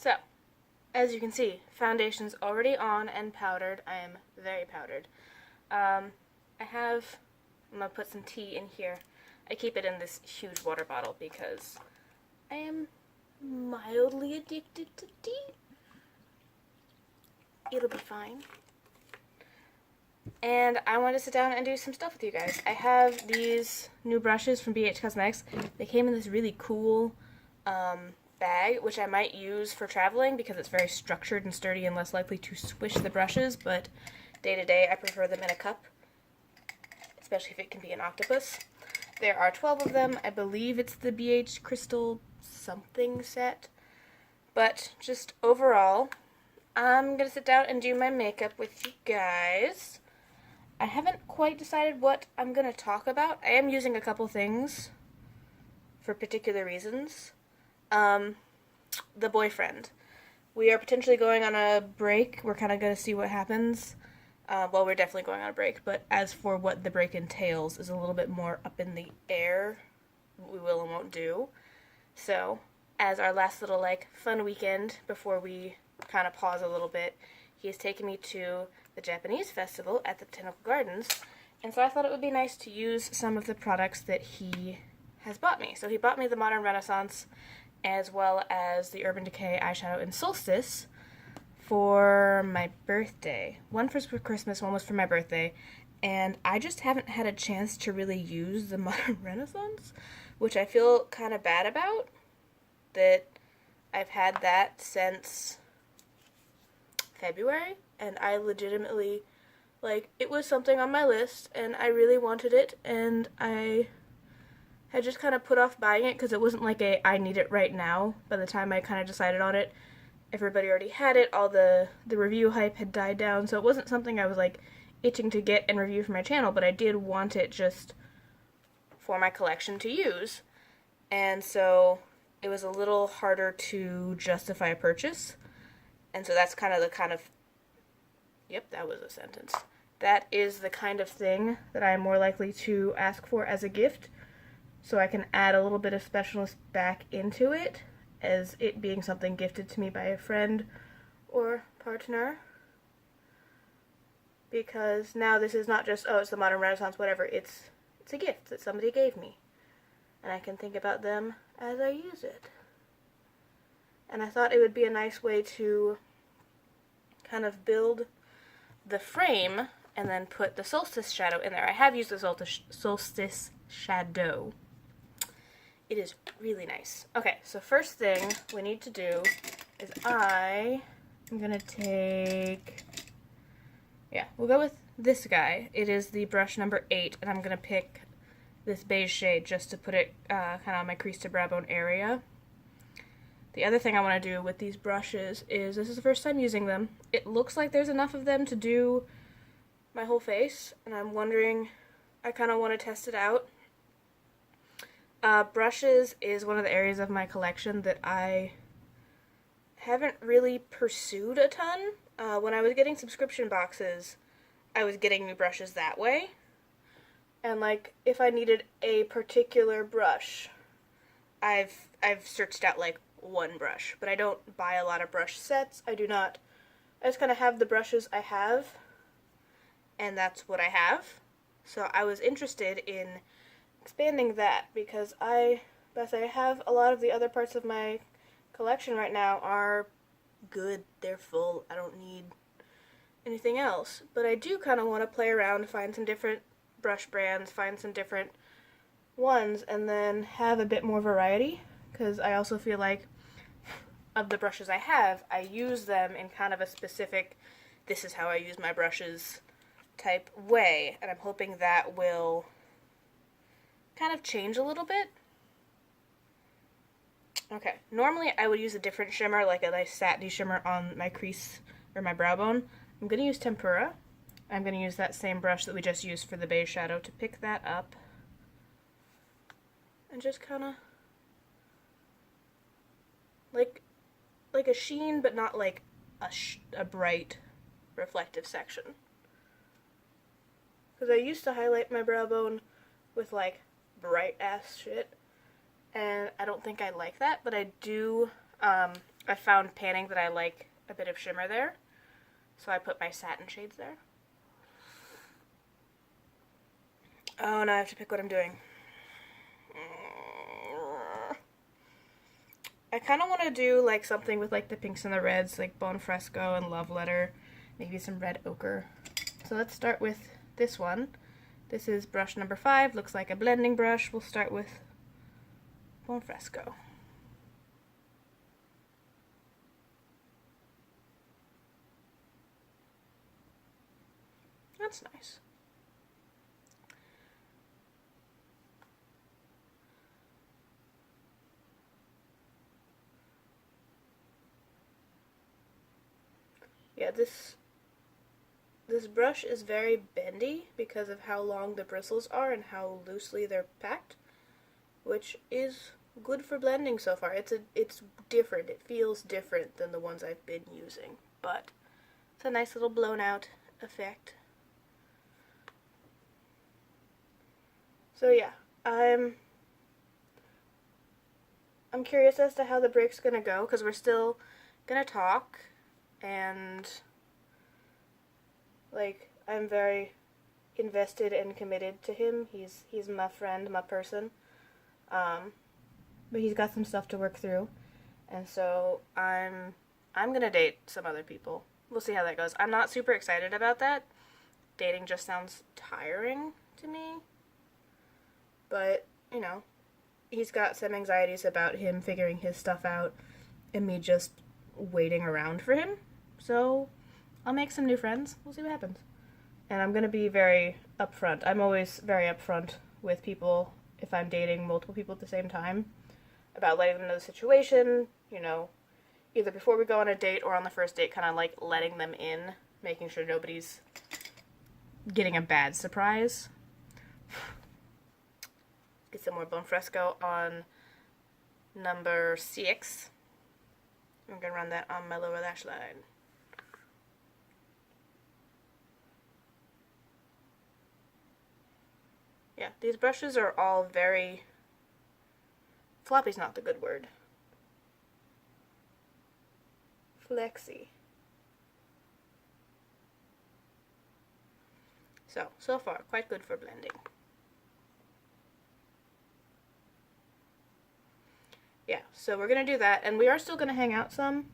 So, as you can see, foundation's already on and powdered. I am very powdered. I'm gonna put some tea in here. I keep it in this huge water bottle because I am mildly addicted to tea. It'll be fine. And I want to sit down and do some stuff with you guys. I have these new brushes from BH Cosmetics. They came in this really cool bag, which I might use for traveling because it's very structured and sturdy and less likely to swish the brushes, but day to day I prefer them in a cup, especially if it can be an octopus. There are 12 of them. I believe it's the BH Crystal something set. But just overall, I'm going to sit down and do my makeup with you guys. I haven't quite decided what I'm going to talk about. I am using a couple things for particular reasons. The boyfriend. We are potentially going on a break. We're kind of going to see what happens. Well, we're definitely going on a break, but as for what the break entails is a little bit more up in the air, what we will and won't do. So, as our last little, fun weekend before we kind of pause a little bit, he has taken me to the Japanese festival at the Botanical Gardens, and so I thought it would be nice to use some of the products that he has bought me. So he bought me the Modern Renaissance, as well as the Urban Decay eyeshadow in Solstice, for my birthday. One was for Christmas, one was for my birthday, and I just haven't had a chance to really use the Modern Renaissance, which I feel kind of bad about, that I've had that since February, and I legitimately, it was something on my list, and I really wanted it, and I had just kind of put off buying it because it wasn't I need it right now. By the time I kind of decided on it, everybody already had it, all the review hype had died down, so it wasn't something I was, itching to get and review for my channel, but I did want it just for my collection to use. And so it was a little harder to justify a purchase. And so that's yep, that was a sentence. That is the kind of thing that I'm more likely to ask for as a gift, so I can add a little bit of specialness back into it, as it being something gifted to me by a friend or partner. Because now this is not just, oh, it's the Modern Renaissance, whatever. It's a gift that somebody gave me, and I can think about them as I use it. And I thought it would be a nice way to kind of build the frame and then put the Solstice shadow in there. I have used the Solstice shadow. It is really nice. Okay, so first thing we need to do is I am going to take, we'll go with this guy. It is the brush number 8, and I'm going to pick this beige shade just to put it kind of on my crease to brow bone area. The other thing I want to do with these brushes is, this is the first time using them, it looks like there's enough of them to do my whole face, and I'm wondering, I kind of want to test it out. Brushes is one of the areas of my collection that I haven't really pursued a ton. When I was getting subscription boxes, I was getting new brushes that way. And if I needed a particular brush, I've searched out one brush, but I don't buy a lot of brush sets. I just kind of have the brushes I have, and that's what I have. So I was interested in expanding that because I have a lot of the other parts of my collection right now are good. They're full. I don't need anything else. But I do kind of want to play around, find some different brush brands, find some different ones, and then have a bit more variety, because I also feel like of the brushes I have, I use them in kind of a specific, this is how I use my brushes type way, and I'm hoping that will kind of change a little bit. Okay, normally I would use a different shimmer, like a nice satiny shimmer on my crease or my brow bone. I'm going to use Tempura. I'm going to use that same brush that we just used for the beige shadow to pick that up and just kind of like a sheen, but not like a bright reflective section. Because I used to highlight my brow bone with bright ass shit, and I don't think I like that, but I do I found panning that I like a bit of shimmer there, so I put my satin shades there. Oh, now I have to pick what I'm doing. I kind of want to do like something with like the pinks and the reds, like Bone Fresco and Love Letter, maybe some red ochre. So let's start with this one. This is brush number 5, looks like a blending brush. We'll start with Bone Fresco. That's nice. Yeah, this brush is very bendy because of how long the bristles are and how loosely they're packed, which is good for blending so far. It's different. It feels different than the ones I've been using, but it's a nice little blown out effect. So yeah, I'm curious as to how the break's gonna go, because we're still gonna talk, and like I'm very invested and committed to him. He's my friend, my person. But he's got some stuff to work through, and so I'm gonna date some other people. We'll see how that goes. I'm not super excited about that. Dating just sounds tiring to me. But, you know, he's got some anxieties about him figuring his stuff out and me just waiting around for him. So I'll make some new friends. We'll see what happens. And I'm going to be very upfront. I'm always very upfront with people if I'm dating multiple people at the same time about letting them know the situation, you know, either before we go on a date or on the first date, kind of like letting them in, making sure nobody's getting a bad surprise. Get some more Bone Fresco on number 6. I'm going to run that on my lower lash line. Yeah, these brushes are all very... floppy's not the good word. Flexy. So far, quite good for blending. Yeah, so we're going to do that, and we are still going to hang out some.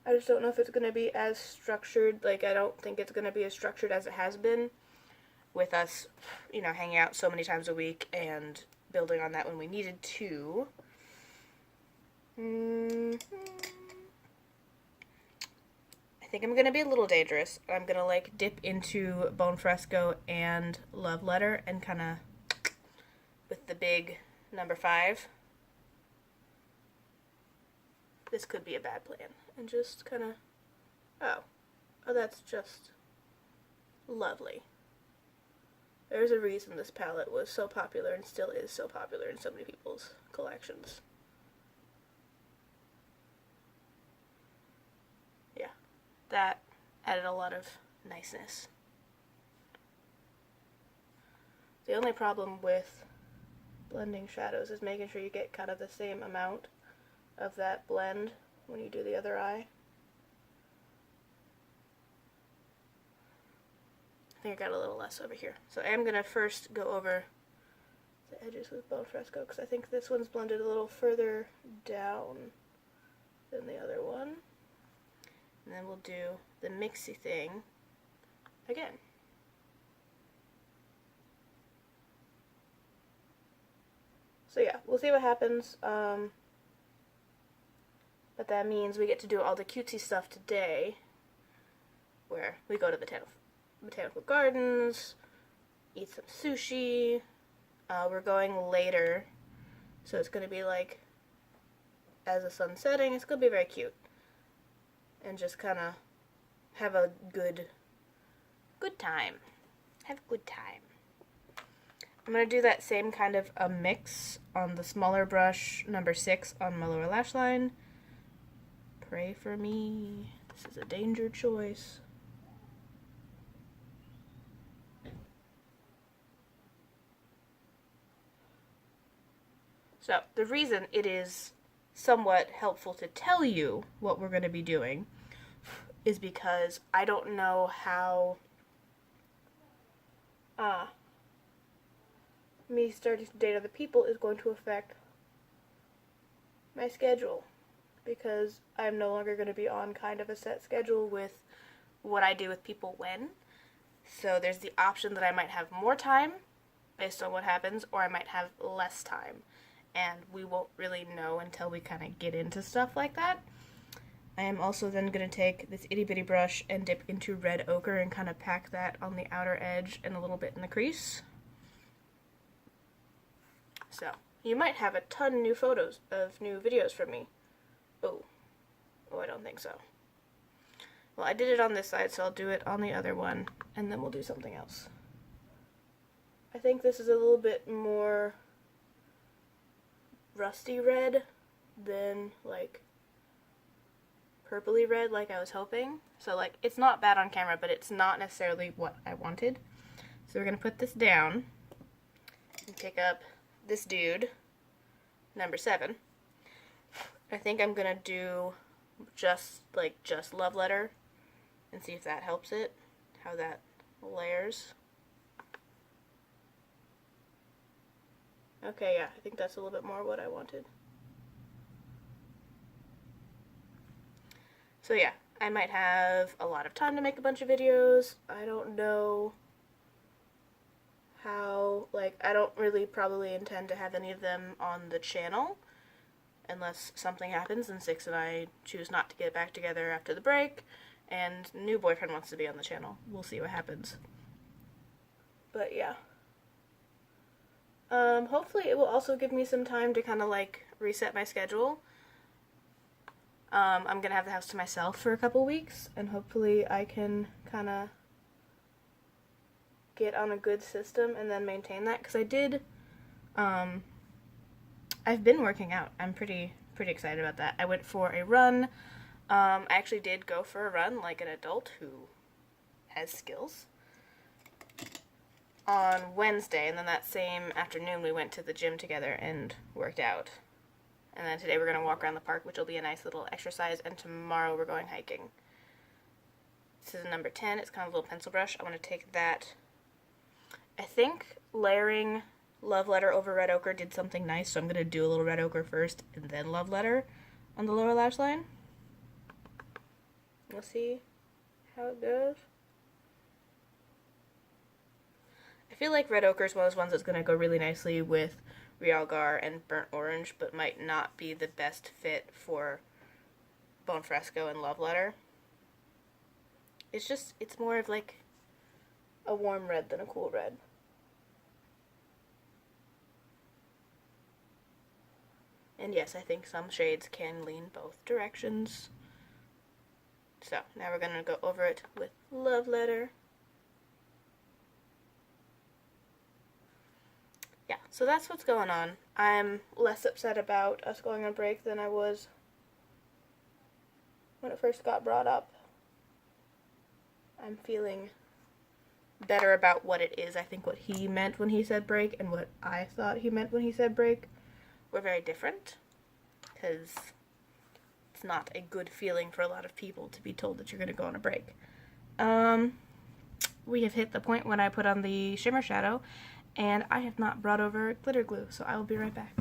I just don't know if it's going to be as structured. Like, I don't think it's going to be as structured as it has been with us, you know, hanging out so many times a week and building on that when we needed to. I think I'm going to be a little dangerous. I'm going to, like, dip into Bone Fresco and Love Letter and kind of with the big number 5. This could be a bad plan. And just kind of, oh, that's just lovely. There's a reason this palette was so popular and still is so popular in so many people's collections. Yeah, that added a lot of niceness. The only problem with blending shadows is making sure you get kind of the same amount of that blend when you do the other eye. I think I got a little less over here. So I am going to first go over the edges with Bone Fresco because I think this one's blended a little further down than the other one. And then we'll do the mixy thing again. So yeah, we'll see what happens. But that means we get to do all the cutesy stuff today, where we go to the botanical gardens, eat some sushi. We're going later, so it's going to be like, as the sun's setting, it's going to be very cute. And just kind of have a good time. Have a good time. I'm going to do that same kind of a mix on the smaller brush, number 6, on my lower lash line. Pray for me. This is a danger choice. So, the reason it is somewhat helpful to tell you what we're going to be doing is because I don't know how me starting to date other people is going to affect my schedule, because I'm no longer going to be on kind of a set schedule with what I do with people when. So there's the option that I might have more time based on what happens, or I might have less time. And we won't really know until we kind of get into stuff like that. I am also then going to take this itty bitty brush and dip into red ochre and kind of pack that on the outer edge and a little bit in the crease. So, you might have a ton of new photos of new videos from me. Oh, I don't think so. Well, I did it on this side, so I'll do it on the other one, and then we'll do something else. I think this is a little bit more rusty red than, like, purpley red like I was hoping. So, like, it's not bad on camera, but it's not necessarily what I wanted. So we're going to put this down and pick up this dude, number 7. I think I'm going to do just love letter and see if that helps it, how that layers. Okay, yeah, I think that's a little bit more what I wanted. So yeah, I might have a lot of time to make a bunch of videos. I don't know how, like, I don't really probably intend to have any of them on the channel unless something happens and Six and I choose not to get back together after the break and new boyfriend wants to be on the channel. We'll see what happens. But yeah. Hopefully it will also give me some time to kind of like reset my schedule. I'm gonna have the house to myself for a couple weeks, and hopefully I can kind of get on a good system and then maintain that, because I did, I've been working out. I'm pretty excited about that. I went for a run. I actually did go for a run like an adult who has skills on Wednesday, and then that same afternoon we went to the gym together and worked out. And then today we're going to walk around the park, which will be a nice little exercise, and tomorrow we're going hiking. This is number 10. It's kind of a little pencil brush. I want to take that. I think layering love letter over red ochre did something nice, so I'm going to do a little red ochre first and then love letter on the lower lash line. We'll see how it goes. I feel like red ochre is one of those ones that's going to go really nicely with Realgar and burnt orange, but might not be the best fit for bone fresco and love letter. It's more of like a warm red than a cool red. And yes, I think some shades can lean both directions. So now we're going to go over it with love letter. Yeah, so that's what's going on. I'm less upset about us going on break than I was when it first got brought up. I'm feeling better about what it is. I think what he meant when he said break and what I thought he meant when he said break were very different, because it's not a good feeling for a lot of people to be told that you're going to go on a break. We have hit the point when I put on the shimmer shadow, and I have not brought over glitter glue, so I will be right back.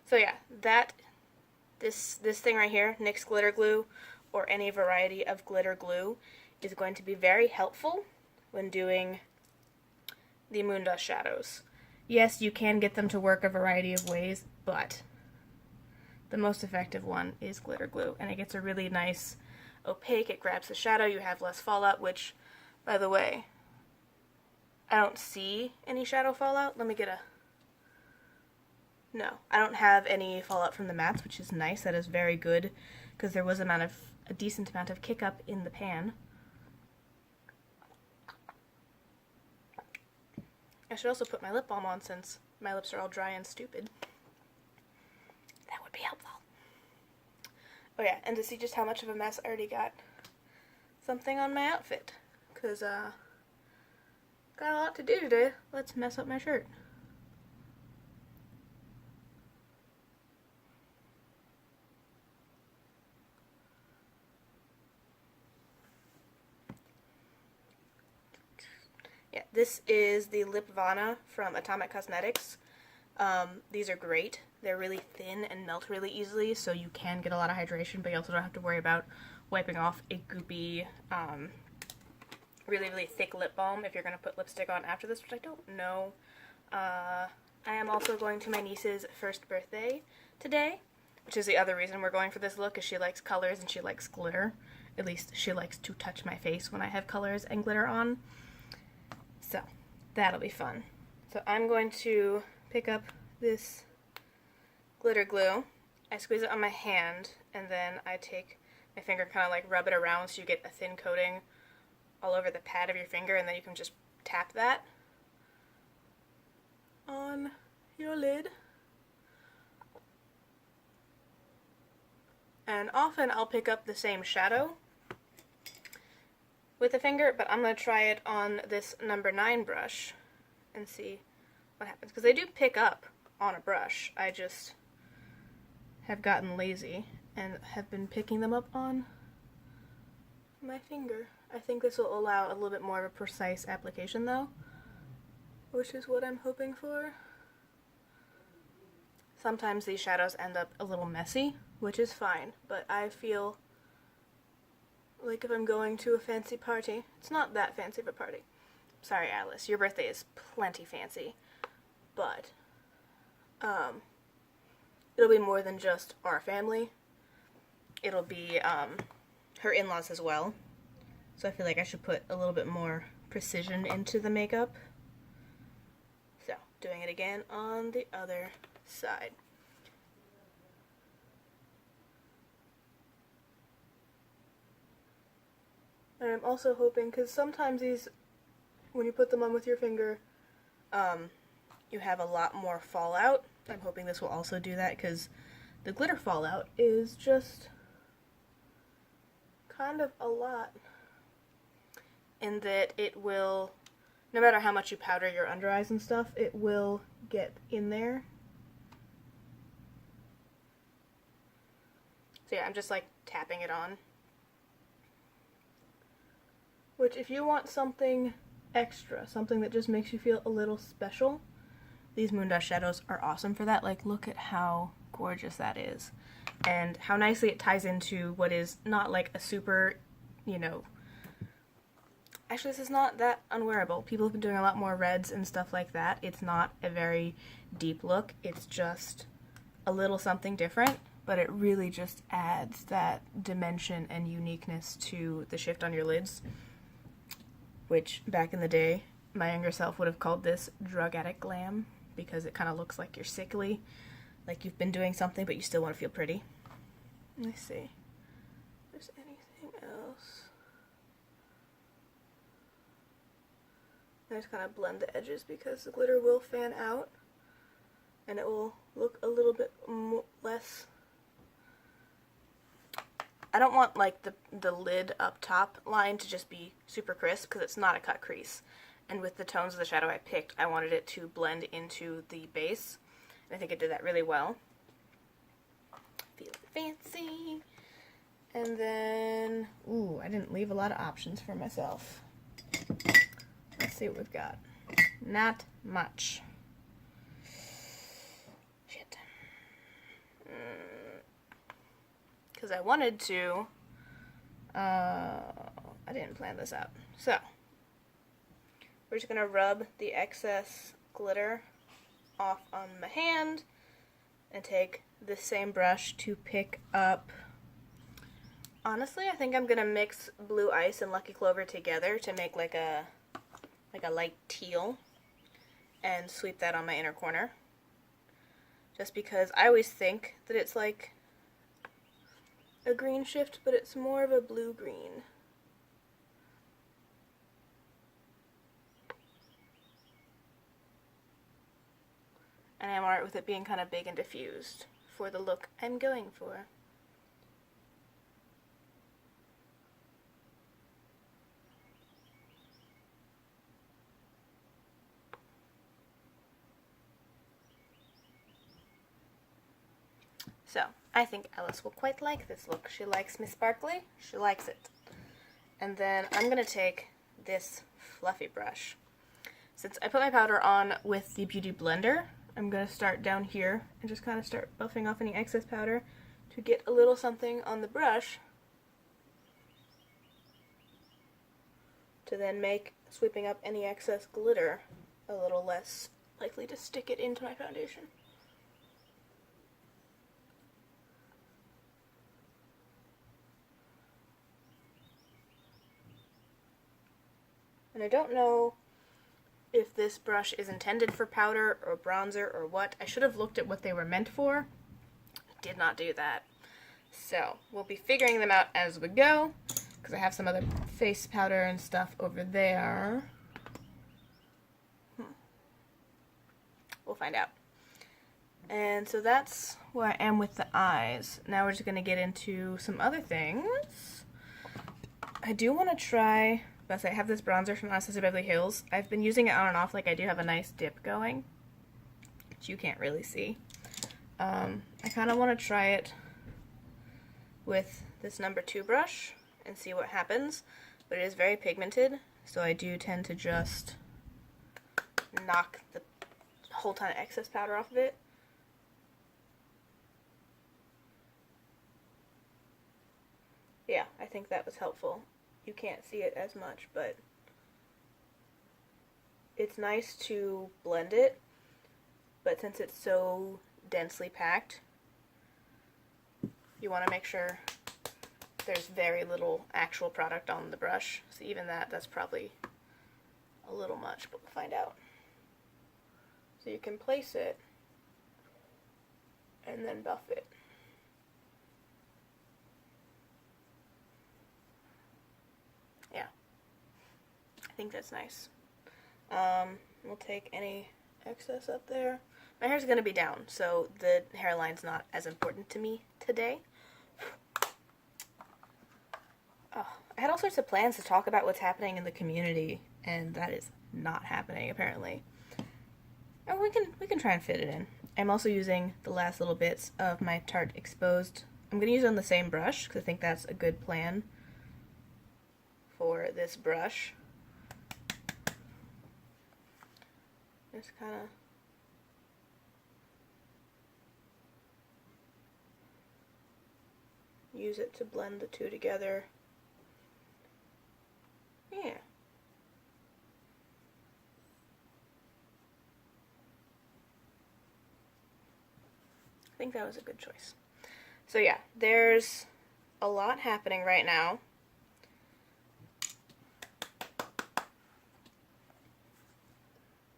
So yeah, this thing right here, NYX glitter glue, or any variety of glitter glue, is going to be very helpful when doing the Moondust shadows. Yes, you can get them to work a variety of ways, but the most effective one is glitter glue, and it gets a really nice opaque, it grabs the shadow, you have less fallout, which, by the way, I don't see any shadow fallout. Let me get a... No, I don't have any fallout from the mattes, which is nice. That is very good, because there was a decent amount of kick up in the pan. I should also put my lip balm on, since my lips are all dry and stupid. That would be helpful. Oh yeah, and to see just how much of a mess I already got something on my outfit. Because, got a lot to do today. Let's mess up my shirt. Yeah, this is the Lip Vana from Atomic Cosmetics. These are great. They're really thin and melt really easily, so you can get a lot of hydration, but you also don't have to worry about wiping off a goopy, really thick lip balm if you're going to put lipstick on after this, which I don't know. I am also going to my niece's first birthday today, which is the other reason we're going for this look, is she likes colors and she likes glitter. At least she likes to touch my face when I have colors and glitter on. So, that'll be fun. So I'm going to pick up this glitter glue. I squeeze it on my hand, and then I take my finger, kind of like rub it around so you get a thin coating all over the pad of your finger, and then you can just tap that on your lid. And often I'll pick up the same shadow with a finger, but I'm going to try it on this number 9 brush and see what happens. Because they do pick up on a brush. I just have gotten lazy and have been picking them up on my finger. I think this will allow a little bit more of a precise application though, which is what I'm hoping for. Sometimes these shadows end up a little messy, which is fine, but I feel like if I'm going to a fancy party, it's not that fancy of a party. Sorry, Alice, your birthday is plenty fancy, but it'll be more than just our family. It'll be her in-laws as well. So I feel like I should put a little bit more precision into the makeup. So, doing it again on the other side. And I'm also hoping, because sometimes these, when you put them on with your finger, you have a lot more fallout. I'm hoping this will also do that, because the glitter fallout is just kind of a lot. In that it will, no matter how much you powder your under eyes and stuff, it will get in there. So yeah, I'm just like tapping it on. Which, if you want something extra, something that just makes you feel a little special, these Moon Dust shadows are awesome for that. Like, look at how gorgeous that is. And how nicely it ties into what is not like a super, you know... Actually, this is not that unwearable. People have been doing a lot more reds and stuff like that. It's not a very deep look. It's just a little something different, but it really just adds that dimension and uniqueness to the shift on your lids. Which, back in the day, my younger self would have called this drug addict glam, because it kind of looks like you're sickly, like you've been doing something, but you still want to feel pretty. Let's see if there's anything else. I just kind of blend the edges, because the glitter will fan out, and it will look a little bit less... I don't want like the lid up top line to just be super crisp, because it's not a cut crease. And with the tones of the shadow I picked, I wanted it to blend into the base. And I think it did that really well. Feel fancy. And then, ooh, I didn't leave a lot of options for myself. Let's see what we've got. Not much. Shit. Because I wanted to, I didn't plan this out. So, we're just going to rub the excess glitter off on my hand and take this same brush to pick up. Honestly, I think I'm going to mix Blue Ice and Lucky Clover together to make like a light teal, and sweep that on my inner corner. Just because I always think that it's like a green shift, but it's more of a blue-green. And I'm alright with it being kind of big and diffused for the look I'm going for. So, I think Alice will quite like this look. She likes Miss Sparkly. She likes it. And then I'm going to take this fluffy brush. Since I put my powder on with the Beauty Blender, I'm going to start down here and just kind of start buffing off any excess powder to get a little something on the brush to then make sweeping up any excess glitter a little less likely to stick it into my foundation. And I don't know if this brush is intended for powder or bronzer or what. I should have looked at what they were meant for. Did not do that. So, we'll be figuring them out as we go, because I have some other face powder and stuff over there. We'll find out. And so that's where I am with the eyes. Now we're just going to get into some other things. I do want to try... I have this bronzer from Anastasia Beverly Hills. I've been using it on and off, like I do have a nice dip going, which you can't really see. I kind of want to try it with this number 2 brush and see what happens, but it is very pigmented, so I do tend to just knock the whole ton of excess powder off of it. Yeah, I think that was helpful. You can't see it as much, but it's nice to blend it, but since it's so densely packed, you want to make sure there's very little actual product on the brush. So even that's probably a little much, but we'll find out. So you can place it and then buff it. Yeah, I think that's nice. We'll take any excess up there. My hair's going to be down, so the hairline's not as important to me today. Oh, I had all sorts of plans to talk about what's happening in the community, and that is not happening, apparently. Oh, we can try and fit it in. I'm also using the last little bits of my Tarte Exposed. I'm going to use it on the same brush, because I think that's a good plan for this brush. Just kind of use it to blend the two together. Yeah. I think that was a good choice. So yeah, there's a lot happening right now.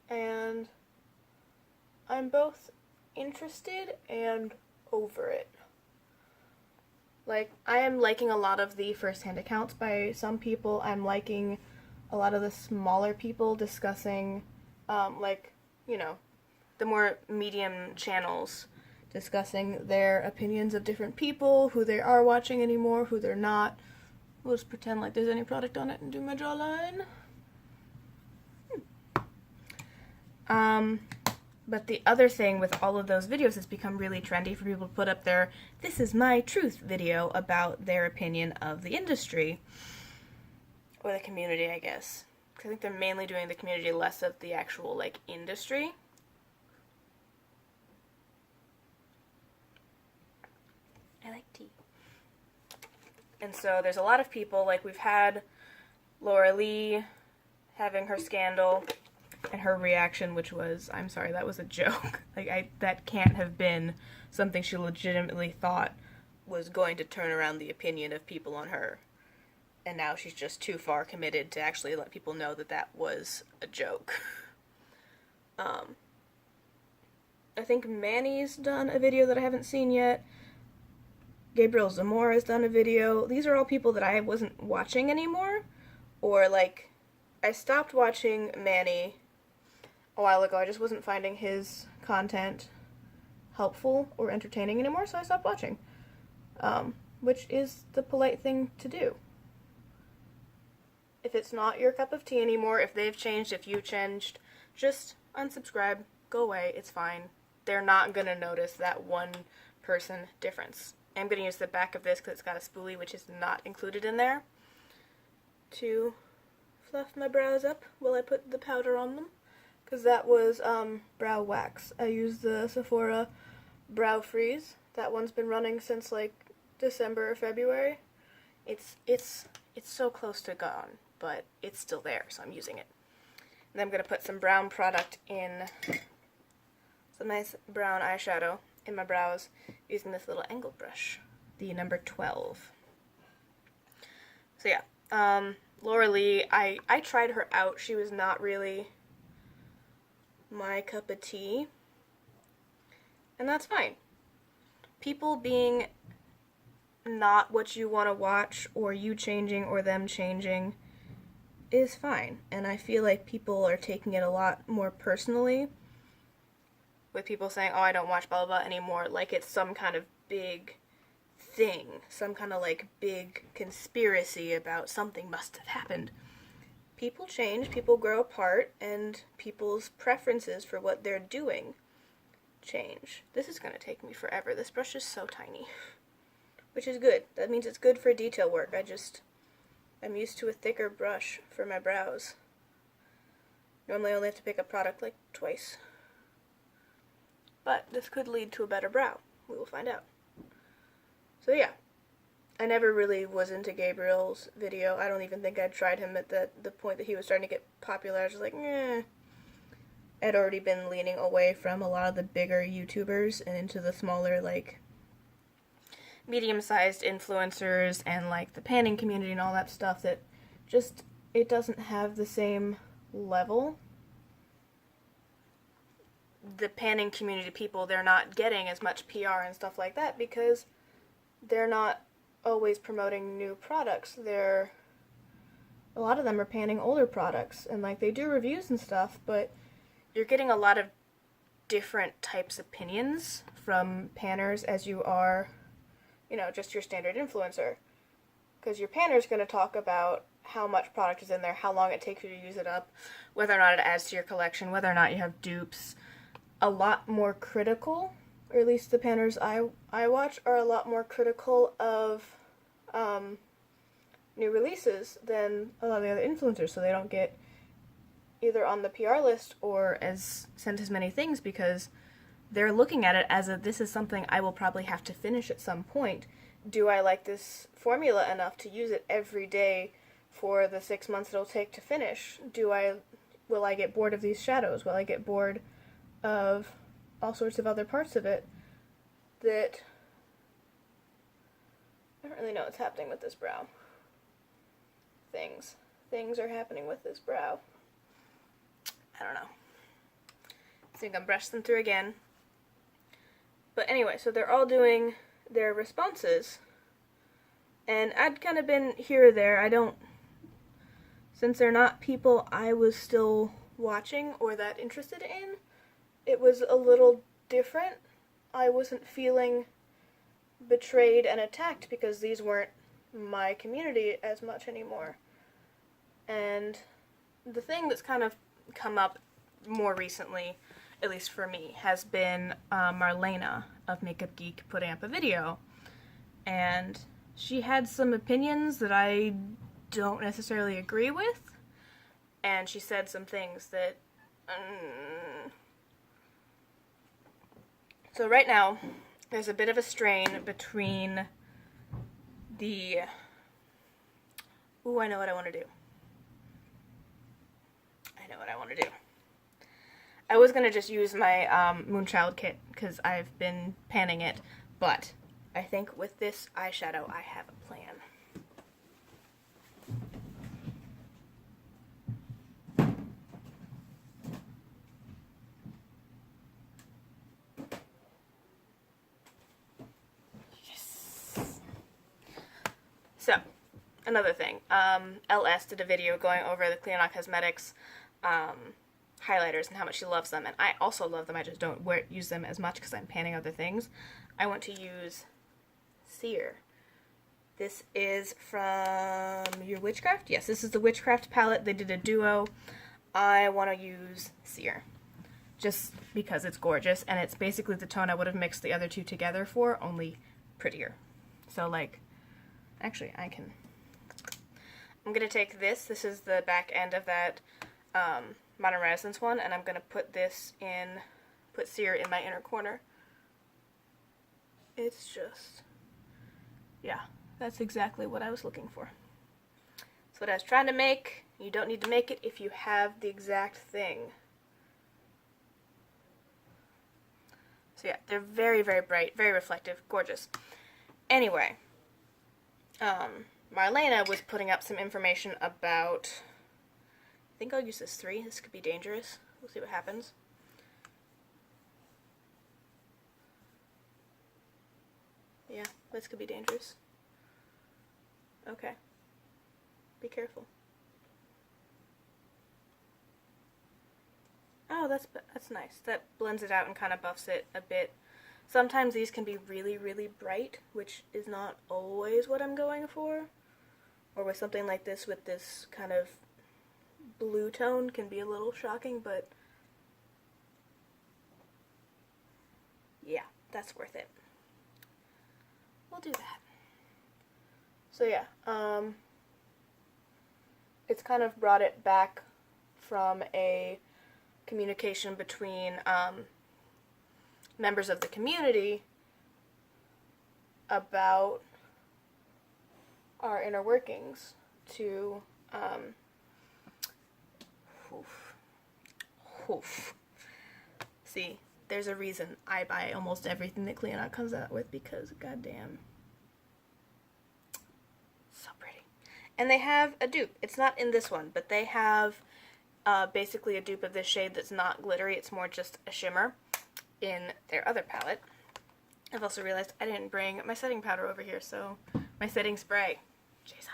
And I'm both interested and over it. Like, I am liking a lot of the first-hand accounts by some people. I'm liking a lot of the smaller people discussing, like, you know, the more medium channels discussing their opinions of different people, who they are watching anymore, who they're not. We'll just pretend like there's any product on it and do my jawline. But the other thing with all of those videos, it's become really trendy for people to put up their "this is my truth" video about their opinion of the industry. Or the community, I guess. 'Cause I think they're mainly doing the community, less of the actual, like, industry. I like tea. And so there's a lot of people, like we've had Laura Lee having her scandal, and her reaction, which was, "I'm sorry, that was a joke." Like, that can't have been something she legitimately thought was going to turn around the opinion of people on her. And now she's just too far committed to actually let people know that that was a joke. I think Manny's done a video that I haven't seen yet. Gabriel Zamora's done a video. These are all people that I wasn't watching anymore. Or, like, I stopped watching Manny a while ago. I just wasn't finding his content helpful or entertaining anymore, so I stopped watching. Which is the polite thing to do. If it's not your cup of tea anymore, if they've changed, if you changed, just unsubscribe, go away, it's fine. They're not gonna notice that one person difference. I'm gonna use the back of this because it's got a spoolie, which is not included in there, to fluff my brows up while I put the powder on them. Because that was brow wax. I used the Sephora Brow Freeze. That one's been running since like December or February. It's so close to gone, but it's still there, so I'm using it. And then I'm going to put some brown product in, some nice brown eyeshadow in my brows using this little angle brush, the number 12. So yeah, Laura Lee, I tried her out. She was not really my cup of tea, and that's fine. People being not what you want to watch, or you changing or them changing, is fine. And I feel like people are taking it a lot more personally, with people saying, oh, I don't watch blah blah blah anymore, like it's some kind of big thing, some kind of like big conspiracy about something must have happened. People change, people grow apart, and people's preferences for what they're doing change. This is going to take me forever. This brush is so tiny. Which is good. That means it's good for detail work. I'm used to a thicker brush for my brows. Normally I only have to pick up product like twice. But this could lead to a better brow. We will find out. So yeah. I never really was into Gabriel's video. I don't even think I'd tried him at the point that he was starting to get popular. I was just like, eh. I'd already been leaning away from a lot of the bigger YouTubers and into the smaller, like, medium-sized influencers and like the panning community and all that stuff that just, it doesn't have the same level. The panning community people, they're not getting as much PR and stuff like that because they're not always promoting new products. A lot of them are panning older products, and like they do reviews and stuff, but you're getting a lot of different types of opinions from panners as you are, you know, just your standard influencer. Because your panner's going to talk about how much product is in there, how long it takes you to use it up, whether or not it adds to your collection, whether or not you have dupes. A lot more critical, or at least the panners I watch, are a lot more critical of new releases than a lot of the other influencers, so they don't get either on the PR list or sent as many things because they're looking at it as this is something I will probably have to finish at some point. Do I like this formula enough to use it every day for the 6 months it'll take to finish? Will I get bored of these shadows? Will I get bored of all sorts of other parts of it that I don't really know what's happening with this brow. Things are happening with this brow. I don't know. I think I'm brush them through again. But anyway, so they're all doing their responses. And I'd kind of been here or there. Since they're not people I was still watching or that interested in, it was a little different. I wasn't feeling betrayed and attacked because these weren't my community as much anymore. And the thing that's kind of come up more recently, at least for me, has been Marlena of Makeup Geek putting up a video. And she had some opinions that I don't necessarily agree with. And she said some things that... So right now, there's a bit of a strain between the... Ooh, I know what I want to do. I was going to just use my Moonchild kit because I've been panning it, but I think with this eyeshadow I have a plan. Yes! So, another thing. LS did a video going over the Clionot Cosmetics highlighters and how much she loves them, and I also love them. I just don't use them as much because I'm panning other things. I want to use Seer. This is from your Witchcraft? Yes, this is the Witchcraft palette. They did a duo. I want to use Seer, just because it's gorgeous, and it's basically the tone I would have mixed the other two together for, only prettier. So, like, actually, I'm going to take this. This is the back end of that Modern Renaissance one, and I'm going to put Seer in my inner corner. It's just, yeah, that's exactly what I was looking for. That's what I was trying to make. You don't need to make it if you have the exact thing. So yeah, they're very, very bright, very reflective, gorgeous. Anyway, Marlena was putting up some information about, I think I'll use this 3. This could be dangerous. We'll see what happens. Yeah, this could be dangerous. Okay. Be careful. Oh, that's nice. That blends it out and kind of buffs it a bit. Sometimes these can be really, really bright, which is not always what I'm going for. Or with something like this, with this kind of blue tone, can be a little shocking, but yeah, that's worth it. We'll do that. So yeah, it's kind of brought it back from a communication between members of the community about our inner workings to See, there's a reason I buy almost everything that Cleonot comes out with, because goddamn, so pretty. And they have a dupe. It's not in this one, but they have basically a dupe of this shade that's not glittery. It's more just a shimmer in their other palette. I've also realized I didn't bring my setting powder over here, so my setting spray. Jesus.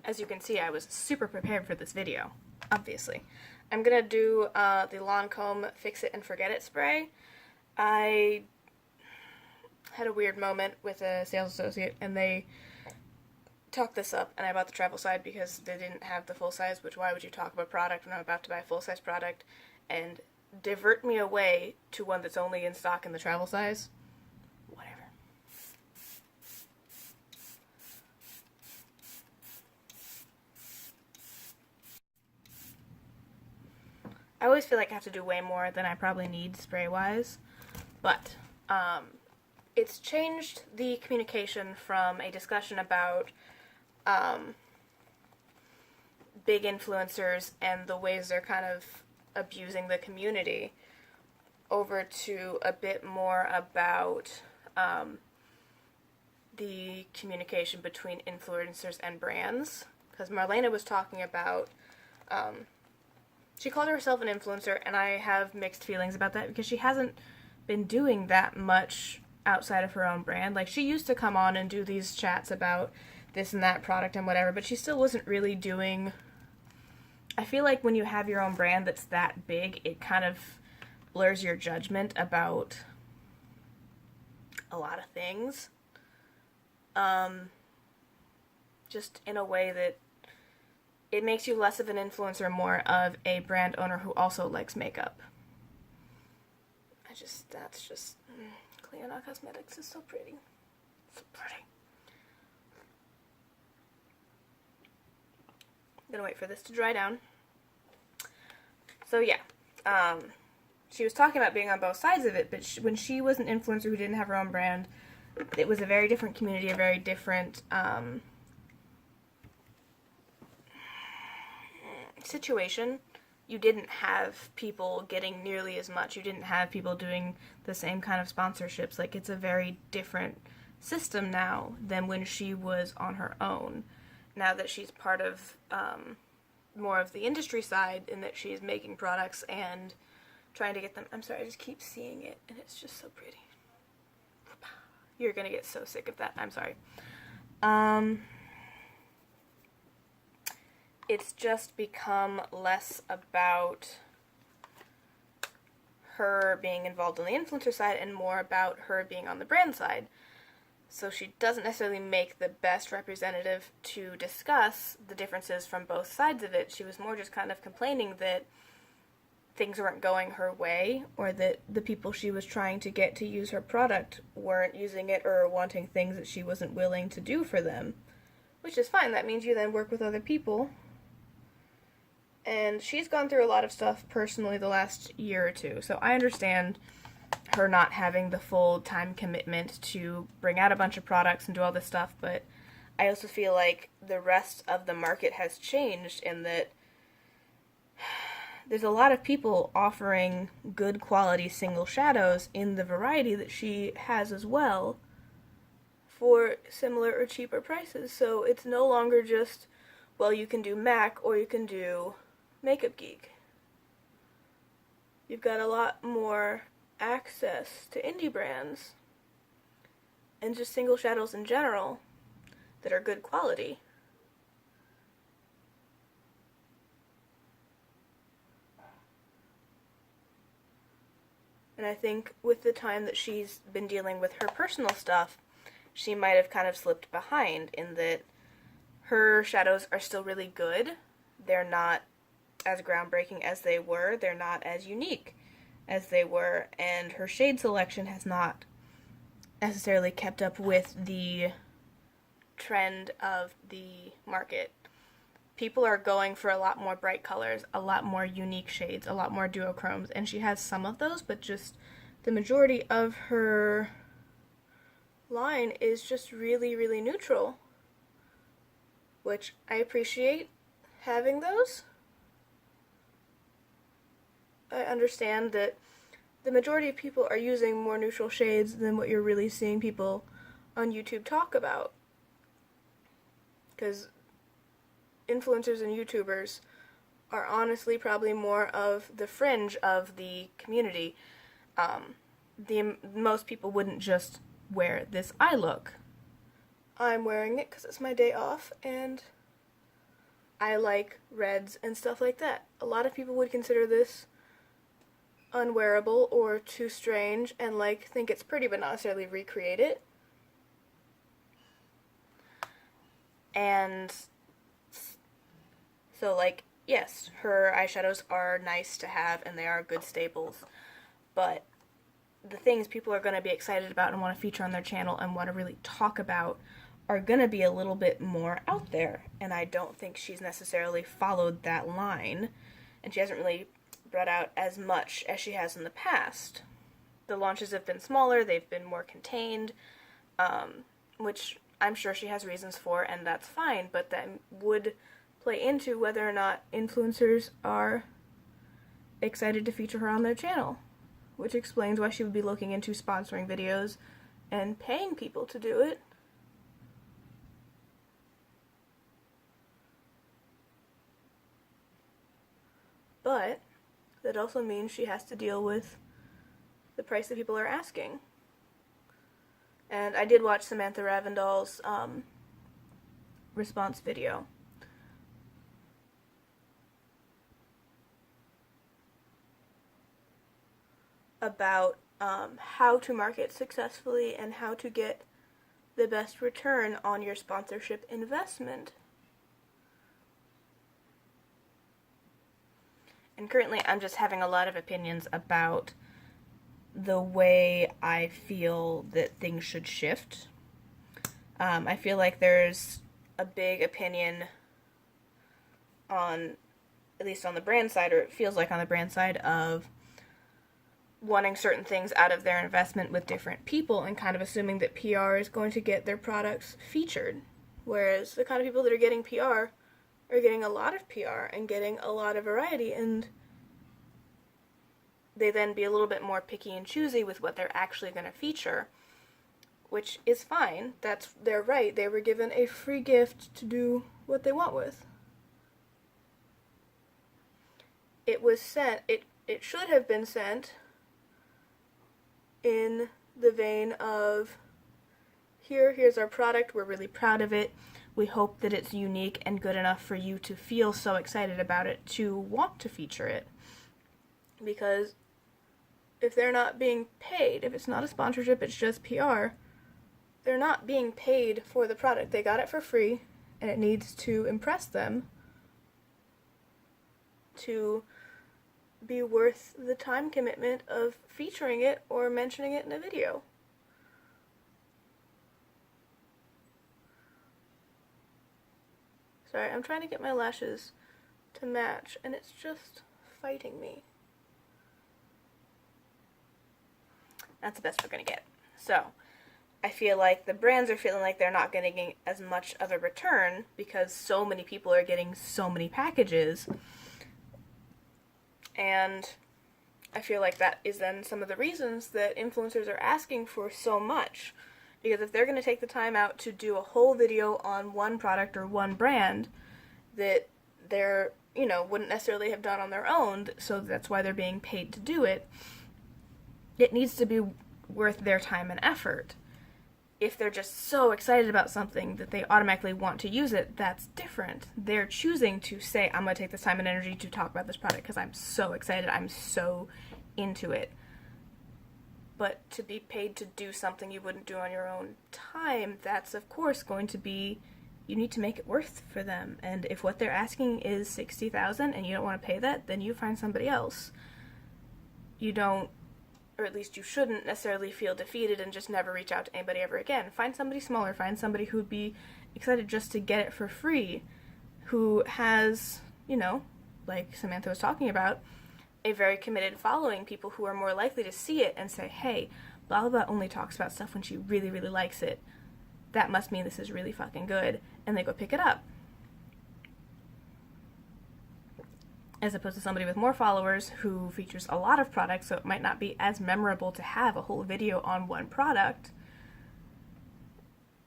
As you can see, I was super prepared for this video, obviously. I'm gonna do the Lancome Fix It and Forget It spray. I had a weird moment with a sales associate, and they talked this up, and I bought the travel side because they didn't have the full size, which why would you talk about product when I'm about to buy a full-size product, and divert me away to one that's only in stock in the travel size? Whatever. I always feel like I have to do way more than I probably need spray-wise, but it's changed the communication from a discussion about big influencers and the ways they're kind of abusing the community over to a bit more about the communication between influencers and brands. Because Marlena was talking about, she called herself an influencer, and I have mixed feelings about that because she hasn't been doing that much outside of her own brand. Like, she used to come on and do these chats about this and that product and whatever, but she still wasn't really doing... I feel like when you have your own brand that's that big, it kind of blurs your judgment about a lot of things. Just in a way that it makes you less of an influencer, more of a brand owner who also likes makeup. That's just... Cleonot Cosmetics is so pretty. So pretty. I'm gonna wait for this to dry down. So yeah, she was talking about being on both sides of it, but when she was an influencer who didn't have her own brand, it was a very different community, a very different situation. You didn't have people getting nearly as much. You didn't have people doing the same kind of sponsorships. Like, it's a very different system now than when she was on her own. Now that she's part of more of the industry side, in that she's making products and trying to get them. I'm sorry, I just keep seeing it, and it's just so pretty. You're gonna get so sick of that. I'm sorry. It's just become less about her being involved on the influencer side and more about her being on the brand side. So she doesn't necessarily make the best representative to discuss the differences from both sides of it. She was more just kind of complaining that things weren't going her way, or that the people she was trying to get to use her product weren't using it or wanting things that she wasn't willing to do for them. Which is fine. That means you then work with other people. And she's gone through a lot of stuff personally the last year or two, so I understand her not having the full time commitment to bring out a bunch of products and do all this stuff, but I also feel like the rest of the market has changed in that there's a lot of people offering good quality single shadows in the variety that she has as well for similar or cheaper prices. So it's no longer just, well, you can do MAC or you can do Makeup Geek. You've got a lot more access to indie brands and just single shadows in general that are good quality. And I think with the time that she's been dealing with her personal stuff, she might have kind of slipped behind in that her shadows are still really good. They're not as groundbreaking as they were. They're not as unique as they were. And her shade selection has not necessarily kept up with the trend of the market. People are going for a lot more bright colors, a lot more unique shades, a lot more duochromes, and she has some of those, but just the majority of her line is just really, really neutral, which I appreciate having those. I understand that the majority of people are using more neutral shades than what you're really seeing people on YouTube talk about, because influencers and YouTubers are honestly probably more of the fringe of the community. Most people wouldn't just wear this eye look. I'm wearing it because it's my day off and I like reds and stuff like that. A lot of people would consider this unwearable or too strange and think it's pretty but not necessarily recreate it. And so, yes, her eyeshadows are nice to have, and they are good staples, but the things people are going to be excited about and want to feature on their channel and want to really talk about are going to be a little bit more out there, and I don't think she's necessarily followed that line, and she hasn't really brought out as much as she has in the past. The launches have been smaller, they've been more contained, which I'm sure she has reasons for, and that's fine, but that would play into whether or not influencers are excited to feature her on their channel, which explains why she would be looking into sponsoring videos and paying people to do it. But that also means she has to deal with the price that people are asking. And I did watch Samantha Ravindall's response video. About how to market successfully and how to get the best return on your sponsorship investment. And currently I'm just having a lot of opinions about the way I feel that things should shift. I feel like there's a big opinion on, at least on the brand side, or it feels like on the brand side, of wanting certain things out of their investment with different people and kind of assuming that PR is going to get their products featured. Whereas the kind of people that are getting PR are getting a lot of PR and getting a lot of variety, and they then be a little bit more picky and choosy with what they're actually going to feature, which is fine. That's their right. They were given a free gift to do what they want with. It it should have been sent in the vein of, here's our product, we're really proud of it, we hope that it's unique and good enough for you to feel so excited about it to want to feature it. Because if they're not being paid, if it's not a sponsorship, it's just PR, they're not being paid for the product. They got it for free, and it needs to impress them to be worth the time commitment of featuring it or mentioning it in a video. Sorry, I'm trying to get my lashes to match, and it's just fighting me. That's the best we're going to get. So, I feel like the brands are feeling like they're not getting as much of a return because so many people are getting so many packages. And I feel like that is then some of the reasons that influencers are asking for so much. Because if they're going to take the time out to do a whole video on one product or one brand that they're, wouldn't necessarily have done on their own, so that's why they're being paid to do it, it needs to be worth their time and effort. If they're just so excited about something that they automatically want to use it, that's different. They're choosing to say, I'm going to take this time and energy to talk about this product because I'm so excited, I'm so into it. But to be paid to do something you wouldn't do on your own time, that's of course going to be, you need to make it worth for them. And if what they're asking is $60,000 and you don't want to pay that, then you find somebody else. You don't, or at least you shouldn't necessarily feel defeated and just never reach out to anybody ever again. Find somebody smaller, find somebody who'd be excited just to get it for free, who has, like Samantha was talking about, a very committed following, people who are more likely to see it and say, hey, blah blah blah only talks about stuff when she really, really likes it. That must mean this is really fucking good. And they go pick it up. As opposed to somebody with more followers who features a lot of products, so it might not be as memorable to have a whole video on one product.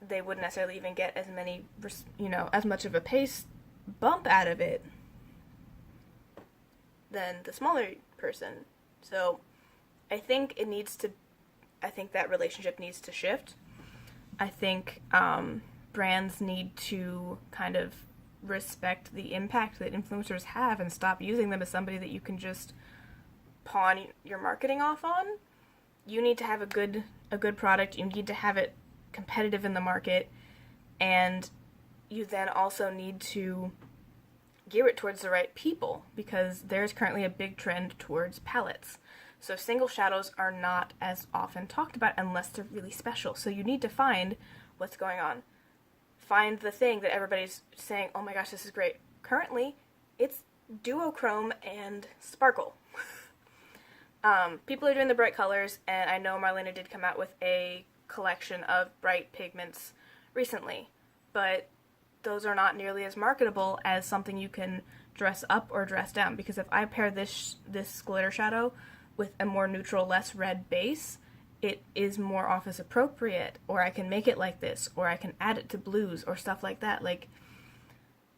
They wouldn't necessarily even get as many, as much of a pace bump out of it than the smaller person. So I think that relationship needs to shift. I think brands need to kind of respect the impact that influencers have and stop using them as somebody that you can just pawn your marketing off on. You need to have a good product. You need to have it competitive in the market, and you then also need to gear it towards the right people, because there's currently a big trend towards palettes. So single shadows are not as often talked about unless they're really special. So you need to find what's going on. Find the thing that everybody's saying, oh my gosh, this is great. Currently, it's duochrome and sparkle. People are doing the bright colors, and I know Marlena did come out with a collection of bright pigments recently, but those are not nearly as marketable as something you can dress up or dress down, because if I pair this glitter shadow with a more neutral, less red base, it is more office appropriate, or I can make it like this, or I can add it to blues or stuff like that, like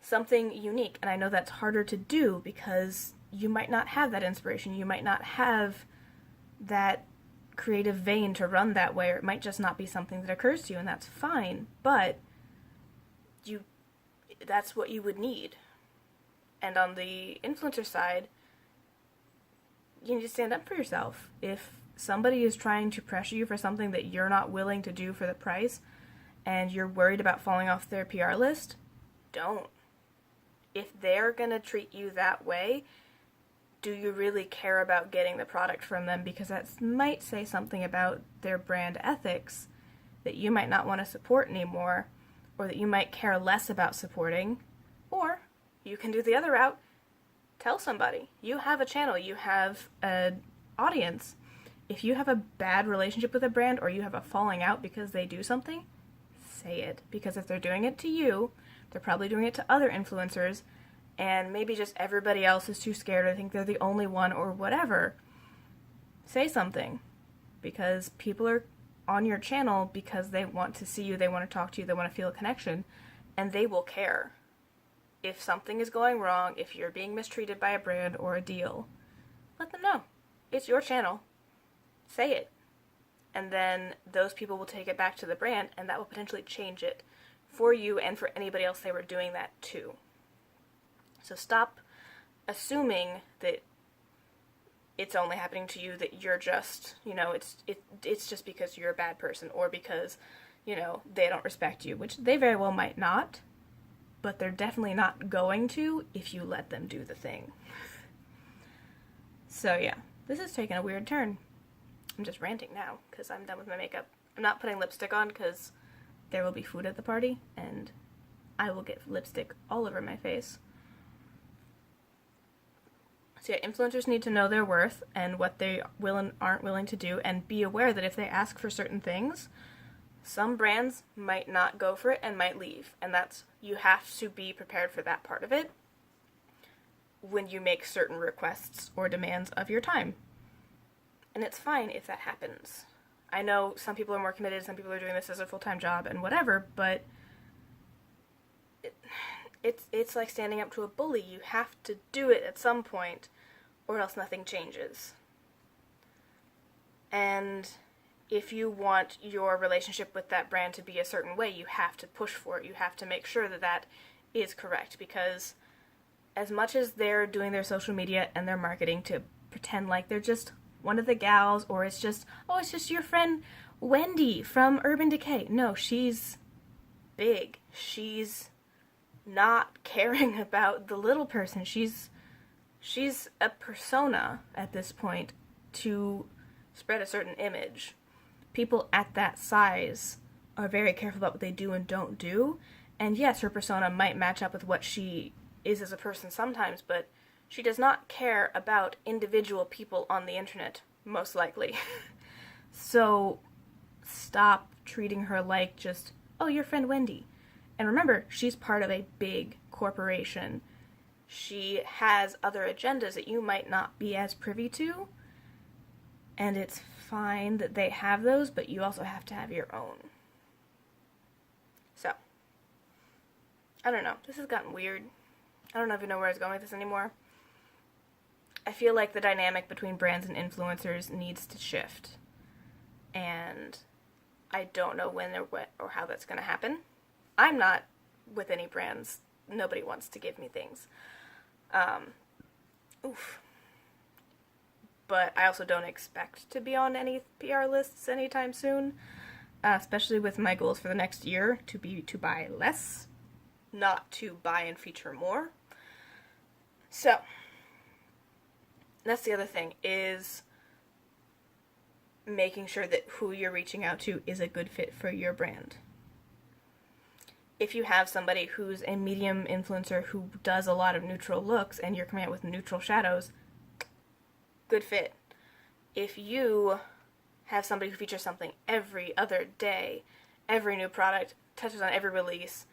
something unique. And I know that's harder to do because you might not have that inspiration, you might not have that creative vein to run that way, or it might just not be something that occurs to you, and that's fine, but that's what you would need. And on the influencer side, you need to stand up for yourself. If somebody is trying to pressure you for something that you're not willing to do for the price, and you're worried about falling off their PR list, don't. If they're gonna treat you that way, do you really care about getting the product from them? Because that might say something about their brand ethics that you might not want to support anymore, or that you might care less about supporting. Or you can do the other route. Tell somebody. You have a channel. You have an audience. If you have a bad relationship with a brand, or you have a falling out because they do something, say it. Because if they're doing it to you, they're probably doing it to other influencers, and maybe just everybody else is too scared or think they're the only one or whatever. Say something. Because people are on your channel because they want to see you, they want to talk to you, they want to feel a connection, and they will care if something is going wrong, if you're being mistreated by a brand or a deal. let them know. It's your channel. Say it. And then those people will take it back to the brand, and that will potentially change it for you and for anybody else they were doing that to. So stop assuming that it's only happening to you, that you're just, it's just because you're a bad person, or because, they don't respect you, which they very well might not, but they're definitely not going to if you let them do the thing. So yeah, this is taking a weird turn. I'm just ranting now because I'm done with my makeup. I'm not putting lipstick on because there will be food at the party, and I will get lipstick all over my face. So yeah, influencers need to know their worth and what they will and aren't willing to do, and be aware that if they ask for certain things, some brands might not go for it and might leave. And you have to be prepared for that part of it when you make certain requests or demands of your time. And it's fine if that happens. I know some people are more committed, some people are doing this as a full-time job and whatever, but it's like standing up to a bully. You have to do it at some point, or else nothing changes. And if you want your relationship with that brand to be a certain way, you have to push for it. You have to make sure that that is correct, because as much as they're doing their social media and their marketing to pretend like they're just one of the gals, or it's just your friend Wendy from Urban Decay. No, she's big. She's not caring about the little person. She's a persona at this point to spread a certain image. People at that size are very careful about what they do and don't do. And yes, her persona might match up with what she is as a person sometimes, but she does not care about individual people on the internet, most likely. So stop treating her like just, oh, your friend Wendy. And remember, she's part of a big corporation. She has other agendas that you might not be as privy to. And it's fine that they have those, but you also have to have your own. So, I don't know. This has gotten weird. I don't even know where I was going with this anymore. I feel like the dynamic between brands and influencers needs to shift. And I don't know when or how that's going to happen. I'm not with any brands. Nobody wants to give me things. But I also don't expect to be on any PR lists anytime soon, especially with my goals for the next year to buy less, not to buy and feature more. So, that's the other thing, is making sure that who you're reaching out to is a good fit for your brand. If you have somebody who's a medium influencer who does a lot of neutral looks and you're coming out with neutral shadows, good fit. If you have somebody who features something every other day, every new product, touches on every release,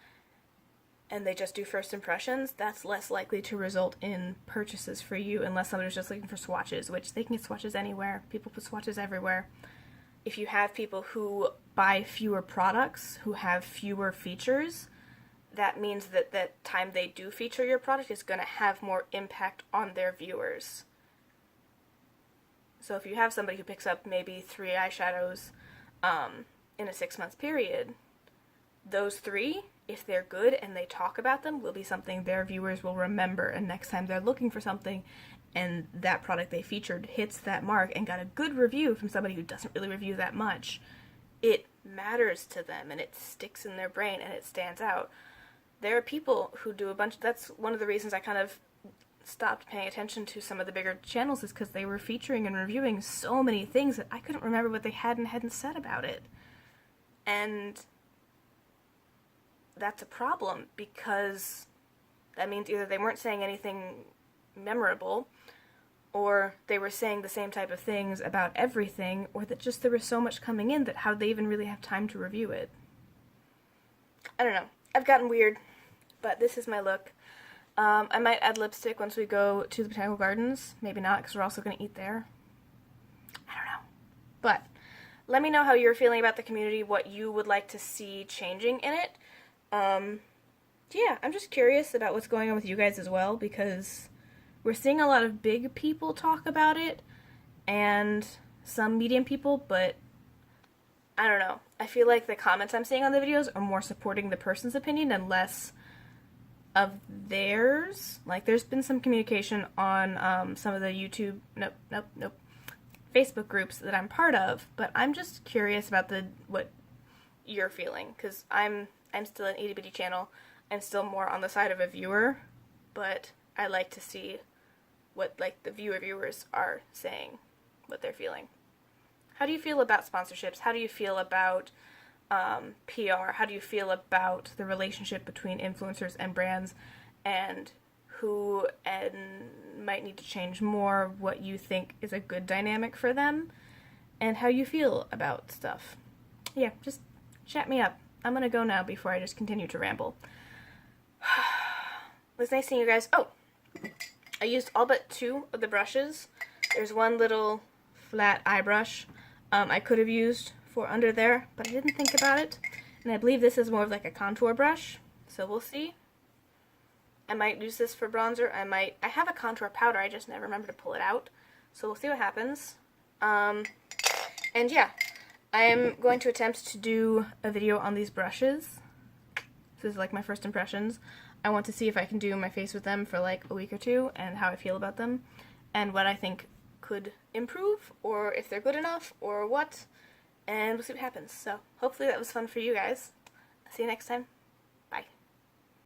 and they just do first impressions, that's less likely to result in purchases for you unless somebody's just looking for swatches, which they can get swatches anywhere. People put swatches everywhere. If you have people who buy fewer products, who have fewer features, that means that the time they do feature your product is going to have more impact on their viewers. So if you have somebody who picks up maybe 3 eyeshadows in a 6-month period, those 3, if they're good and they talk about them, will be something their viewers will remember. And next time they're looking for something and that product they featured hits that mark and got a good review from somebody who doesn't really review that much, it matters to them and it sticks in their brain and it stands out. There are people who do that's one of the reasons I kind of stopped paying attention to some of the bigger channels, is because they were featuring and reviewing so many things that I couldn't remember what they had and hadn't said about it. And that's a problem, because that means either they weren't saying anything memorable, or they were saying the same type of things about everything, or that just there was so much coming in that how they even really have time to review it. I don't know. I've gotten weird, but this is my look. I might add lipstick once we go to the Botanical Gardens. Maybe not, because we're also going to eat there. I don't know. But let me know how you're feeling about the community, what you would like to see changing in it. Yeah, I'm just curious about what's going on with you guys as well, because we're seeing a lot of big people talk about it and some medium people, but I don't know. I feel like the comments I'm seeing on the videos are more supporting the person's opinion and less of theirs. Like, there's been some communication on some of the YouTube, Facebook groups that I'm part of, but I'm just curious about what you're feeling, because I'm still an itty bitty channel. I'm still more on the side of a viewer, but I like to see what, like, the viewers are saying, what they're feeling. How do you feel about sponsorships? How do you feel about PR? How do you feel about the relationship between influencers and brands, and who might need to change more, what you think is a good dynamic for them, and how you feel about stuff? Yeah, just chat me up. I'm gonna go now before I just continue to ramble. It was nice seeing you guys. Oh, I used all but 2 of the brushes. There's one little flat eye brush I could have used for under there, but I didn't think about it. And I believe this is more of like a contour brush, so we'll see. I might use this for bronzer. I have a contour powder, I just never remember to pull it out. So we'll see what happens. And yeah, I am going to attempt to do a video on these brushes. This is like my first impressions. I want to see if I can do my face with them for like a week or 2 and how I feel about them and what I think could improve, or if they're good enough, or what. And we'll see what happens. So hopefully that was fun for you guys. See you next time.